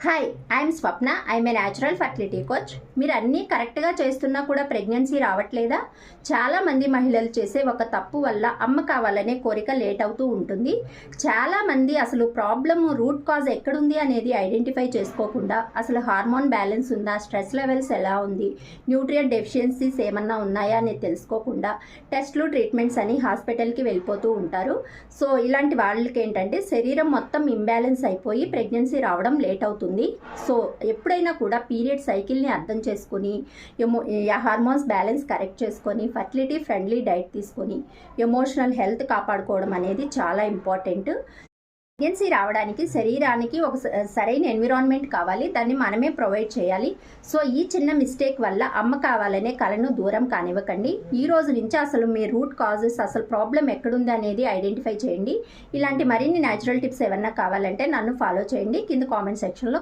Hi, I'm Swapna. I'm a natural fertility coach. మీరు అన్నీ కరెక్ట్గా చేస్తున్నా కూడా ప్రెగ్నెన్సీ రావట్లేదా? చాలామంది మహిళలు చేసే ఒక తప్పు వల్ల అమ్మ కావాలనే కోరిక లేట్ అవుతూ ఉంటుంది. చాలామంది అసలు ప్రాబ్లమ్ రూట్ కాజ్ ఎక్కడుంది అనేది ఐడెంటిఫై చేసుకోకుండా అసలు హార్మోన్ బ్యాలెన్స్ ఉందా, స్ట్రెస్ లెవెల్స్ ఎలా ఉంది, న్యూట్రియంట్ డెఫిషియన్సీస్ ఏమన్నా ఉన్నాయా అనేది తెలుసుకోకుండా టెస్ట్లు, ట్రీట్మెంట్స్ అని హాస్పిటల్కి వెళ్ళిపోతూ ఉంటారు. సో ఇలాంటి వాళ్ళకి ఏంటంటే శరీరం మొత్తం ఇంబ్యాలెన్స్ అయిపోయి ప్రెగ్నెన్సీ రావడం లేట్ అవుతుంది. సో ఎప్పుడైనా కూడా పీరియడ్ సైకిల్ని అర్థం చేసుకొని హార్మోన్స్ బ్యాలెన్స్ కరెక్ట్ చేసుకొని ఫర్టిలిటీ ఫ్రెండ్లీ డైట్ తీసుకొని ఎమోషనల్ హెల్త్ కాపాడుకోవడం అనేది చాలా ఇంపార్టెంట్. ప్రెగ్నెన్సీ రావడానికి శరీరానికి ఒక సరైన ఎన్విరాన్మెంట్ కావాలి, దాన్ని మనమే ప్రొవైడ్ చేయాలి. సో ఈ చిన్న మిస్టేక్ వల్ల అమ్మ కావాలనే కలను దూరం కానివ్వకండి. ఈ రోజు నుంచి అసలు మీ రూట్ కాజెస్, అసలు ప్రాబ్లం ఎక్కడుంది అనేది ఐడెంటిఫై చేయండి. ఇలాంటి మరిన్ని న్యాచురల్ టిప్స్ ఏమన్నా కావాలంటే నన్ను ఫాలో చేయండి. కింద కామెంట్ సెక్షన్లో